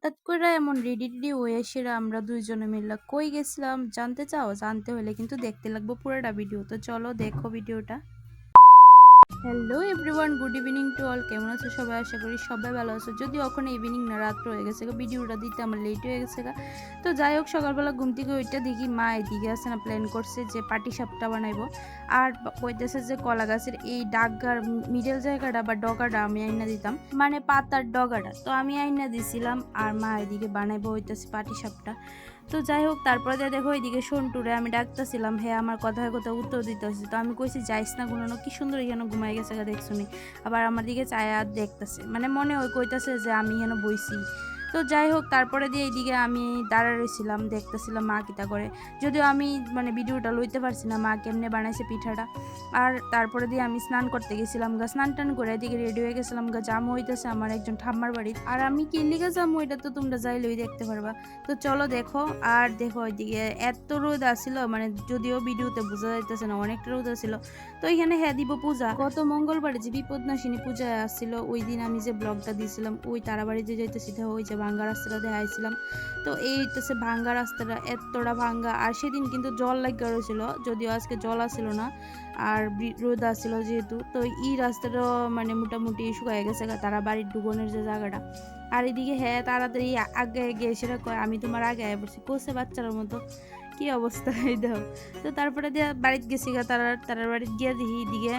হঠাৎ করে এমন রেডি টেডি হয়ে সেরা আমরা দুইজনে মিললা কই গেছিলাম জানতে চাও? জানতে হলে কিন্তু দেখতে লাগবো পুরোটা ভিডিও। তো চলো দেখো ভিডিওটা। Hello everyone, good evening to all. কেমন আছো সবাই? আশা করি সবাই ভালো আছো। যদিও এখন ইভিনিং না, রাত্র হয়ে গেছে, ভিডিওটা দিতে আমার লেট হয়ে গেছে। তো যাই হোক, সকালবেলা ঘুম থেকে ওইটা দেখি মা এদিকে আছে না, প্ল্যান করছে যে পাটি সাপটা বানাইবো। আর কইতেছে যে কলা গাছের এই ডাগার মিডল জায়গাটা বা ডগাটা আমি আইনা দিতাম, মানে পাতার ডগাটা তো আমি আইনা দিছিলাম। আর মা এদিকে বানাইবো হইতেছে পাটি সাপটা। তো যাই হোক, তারপরে দেখো এদিকে সন্টুরে আমি ডাকতেছিলাম, হ্যাঁ আমার কথায় কথা উত্তর দিতে হচ্ছে। তো আমি কইছি যাইস না ঘুমানো, কি সুন্দর এখানে ঘুমাই গেছে দেখছো নি। আবার আমার দিকে চায়া দেখতেছে, মানে মনে ওই কইতাছে যে আমি এখানে বইছি। তো যাই হোক, তারপরে দিয়ে এইদিকে আমি দাঁড়া রয়েছিলাম, দেখতেছিলাম মা কিতা করে। যদিও আমি মানে ভিডিওটা লইতে পারছি না মা কেমনে বানাইছে পিঠাটা। আর তারপরে দিয়ে আমি স্নান করতে গেছিলাম স্নান টান করে এদিকে রেডি হয়ে গেছিলাম জামু হইতেছে আমার একজন ঠাম্মার বাড়ি। আর আমি কি লিগা জামু এটা তো তোমরা যাইলেই দেখতে পারবা। তো চলো দেখো। আর দেখো ওইদিকে এত রোদ আসছিল, মানে যদিও ভিডিওতে বোঝা যাইতেছে না, অনেকটা রোদ আসছিল। তো এখানে হ্যাঁ দিব পূজা, গত মঙ্গলবারে যে বিপদনাশিনী পূজা আসছিল ওই দিন আমি যে ব্লগটা দিয়েছিলাম ওই তারাবাড়িতে যাইতেছি, ওই যে ভাঙ্গা রাস্তাটা দেখাইছিলাম। তো এই হইতেছে ভাঙ্গা রাস্তাটা, এতটা ভাঙ্গা। আর সেদিন কিন্তু জল লাগা রয়েছিল, যদিও আজকে জল আসছিল না আর রোদ আসছিল যেহেতু। তো এই রাস্তাটা মানে মোটামুটি শুকায় গেছে তারা বাড়ির ডুবনের যে জায়গাটা। আর এদিকে হ্যাঁ তাড়াতাড়ি আগে গিয়ে সেটা কয় আমি তোমার আগে আয় পড়ছি, কোসে বাচ্চার মতো কি অবস্থা এই দেখো। তো তারপরে দিয়ে বাড়িতে গেছি তারার বাড়িতে গিয়ে দেখি এদিকে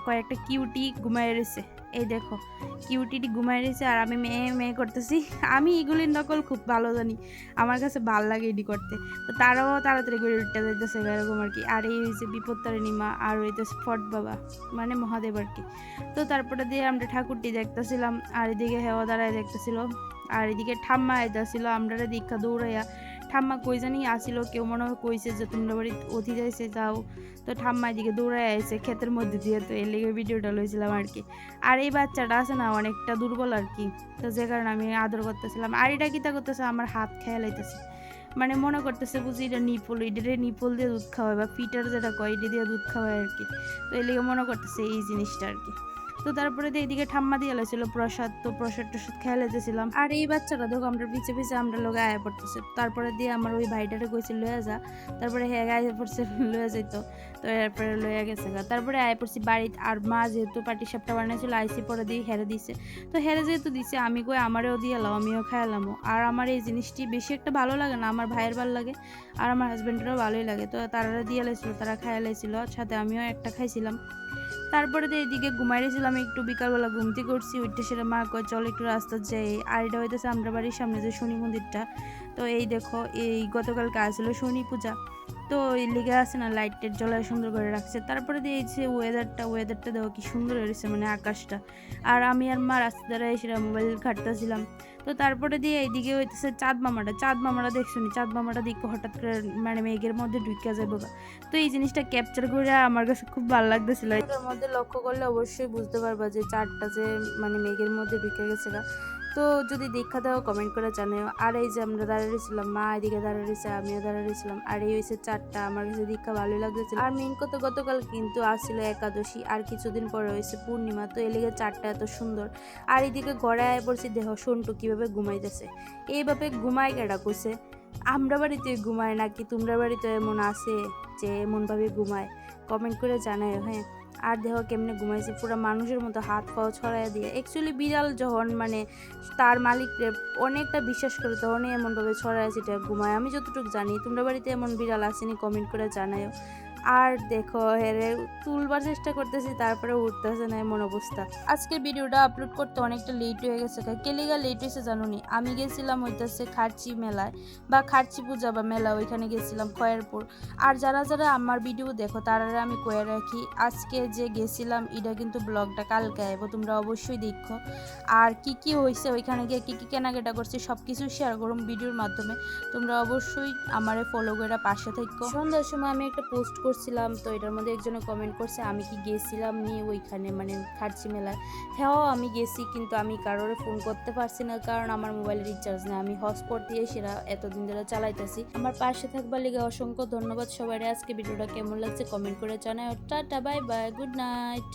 কয়েকটা কিউটি ঘুমাই রয়েছে। এই দেখো কিউটিটি ঘুমাই রয়েছে আর আমি মেয়ে মেয়ে করতেছি। আমি এগুলির নকল খুব ভালো জানি, আমার কাছে ভাল লাগে এটি করতে। তো তারাও তাড়াতাড়ি করে উঠতে যাইতেছে এরকম আর কি। আর এই হয়েছে বিপত্তারিণী মা, আর হইতেছে ফট বাবা মানে মহাদেব আর কি। তো তারপরে দিয়ে আমরা ঠাকুরটি দেখতেছিলাম আর এদিকে হেওয়া দাঁড়ায় দেখতেছিল। আর এদিকে ঠাম্মা আইতাছিল, আমরা দীক্ষা দৌড়াইয়া ঠাম্মা কই জানি আসিল, কেউ মনে হয় কইছে যে তোমরা বাড়ি অতি যাইছে যাও। তো ঠাম্মা এদিকে দৌড়াই আইছে ক্ষেতের মধ্যে দিয়ে, তো এর লেগে ভিডিওটা লইছিলাম আর কি। আর এই বাচ্চাটা আছে না অনেকটা দুর্বল আর কি, তো যে কারণে আমি আদর করতেছিলাম। আর এটা কিতা করতেছে, আমার হাত খেয়াল হইতেছে, মানে মনে করতেছে বুঝি এটা নিপল, এটা নিপল দিয়ে দুধ খাওয়ায় বা ফিটার যেটা কয় এটা দিয়ে দুধ খাওয়ায় আর কি। তো এর লেগে মনে করতেছে এই জিনিসটা আর কি। তো তারপরে দিয়ে এদিকে ঠাম্মা দিয়ে লাইছিল প্রসাদ, তো প্রসাদ টসাদ খেয়ে লাইতেছিলাম। আর এই বাচ্চাটা দেখো আমরা পিছে পিছে আমরা লোক আয়া পড়তেছে। তারপরে দিয়ে আমার ওই ভাইটারে কইছে লয়ে যা, তারপরে হ্যাঁ আয়া পড়ছে লয়ে যাইতো। তো এরপরে লয়ে গেছে তারপরে আয়া পড়ছি বাড়িতে। আর মা যেহেতু পাটি সাপটা বানাইছিল আইসি পরে দিয়ে হেরে দিছে। তো হেরে যেহেতু দিছে আমি কই আমারেও দিয়ে এলাম, আমিও খাইলামও। আর আমার এই জিনিসটি বেশি একটা ভালো লাগে না, আমার ভাইয়ের ভালো লাগে আর আমার হাজব্যান্ডেরও ভালোই লাগে। তো তারা দিয়ে লাইছিল, তারা খাইয়া লাইছিল, সাথে আমিও একটা খাইছিলাম। তারপরে তো এইদিকে ঘুমাই রেছিলাম একটু, বিকালবেলা ঘুমতে করছি উঠতে সেটা মা কয় চল একটু রাস্তা যাই। আর এটা হইতেছে আমরা বাড়ির সামনে যে শনি মন্দিরটা। তো এই দেখো এই গতকালকে আসলো শনি পূজা, তো এই লিগে আছে না লাইটের জ্বলায় সুন্দর করে রাখছে। তারপরে দিয়েছে ওয়েদারটা দেখো কি সুন্দর হয়েছে, মানে আকাশটা। আর আমি আর মা রাস্তা দ্বারা এসে মোবাইল ঘাটতেছিলাম। তো তারপরে দিয়ে এইদিকে হইতেছে চাঁদ মামাটা দেখছো নি, চাঁদ মামাটা দিকে হঠাৎ করে মানে মেঘের মধ্যে ঢুকে যাবো। তো এই জিনিসটা ক্যাপচার করে আমার কাছে খুব ভালো লাগতেছিল। এর মধ্যে লক্ষ্য করলে অবশ্যই বুঝতে পারবা যে চাঁদটা যে মানে মেঘের মধ্যে ঢুকে গেছে তো যদি দেখা দাও কমেন্ট করে জানাও। আর এই যে আমরা দাঁড়িয়েছিলাম, মা এদিকে দাঁড়িয়েছে, আমিও দাঁড়িয়েছিলাম। আর এই হয়েছে চারটা, আমার কাছে দেখা ভালোই লাগতেছিল। আর মেন কথা গতকাল কিন্তু আসছিল একাদশী, আর কিছুদিন পরে হয়েছে পূর্ণিমা, তো এলিগে চারটা এত সুন্দর। আর এদিকে ঘরে আয় পড়ছি, দেহ সন্টু কিভাবে ঘুমাইতেছে। এইভাবে ঘুমাই কেডা কইছে? আমরা বাড়িতে ঘুমায় নাকি তোমরা বাড়িতে এমন আছে যে এমনভাবে ঘুমায়? কমেন্ট করে জানায় হ্যাঁ। আর দেহ কেমনে ঘুমাইছে পুরো মানুষের মতো হাত পাও ছড়াইয়া দিয়ে। অ্যাকচুয়ালি বিড়াল যখন মানে তার মালিককে অনেকটা বিশ্বাস করে তখনই এমনভাবে ছড়ায় সেটা ঘুমায়, আমি যতটুকু জানি। তোমরা বাড়িতে এমন বিড়াল আসেনি? কমেন্ট করে জানায়ও। আর দেখো হেরে তুলবার চেষ্টা করতেছি, তারপরে উঠতেছে না, এমন অবস্থা। আজকের ভিডিওটা আপলোড করতে অনেকটা লেট হয়ে গেছে। কেলিগা লেট হয়েছে জানো নি? আমি গেছিলাম হইতেছে খার্চি মেলায় বা খার্চি পূজা বা মেলা, ওইখানে গেছিলাম খয়েরপুর। আর যারা যারা আমার ভিডিও দেখো তারা আমি কয়ে রাখি আজকে যে গেছিলাম এটা কিন্তু ব্লগটা কালকে আইব, তোমরা অবশ্যই দেখো। আর কি কি হয়েছে ওইখানে গিয়ে কি কি কেনাকাটা করছি সব কিছু শেয়ার করুন ভিডিওর মাধ্যমে। তোমরা অবশ্যই আমারে ফলো করে পাশে থাকো। সন্ধ্যার সময় আমি একটা পোস্ট করছিলাম, তো এটার মধ্যে একজনে কমেন্ট করছে আমি কি গেছিলাম নি ওইখানে মানে খার্চি মেলায়। হ্যাঁ আমি গেছি, কিন্তু আমি কারোর ফোন করতে পারছি না কারণ আমার মোবাইলে রিচার্জ নেই। আমি হটস্পট দিয়ে সেটা এতদিন ধরে চালাইতেছি। আমার পাশে থাকবার লেগে অসংখ্য ধন্যবাদ সবাই। আজকে ভিডিওটা কেমন লাগছে কমেন্ট করে জানাই। Tata bye bye, good night.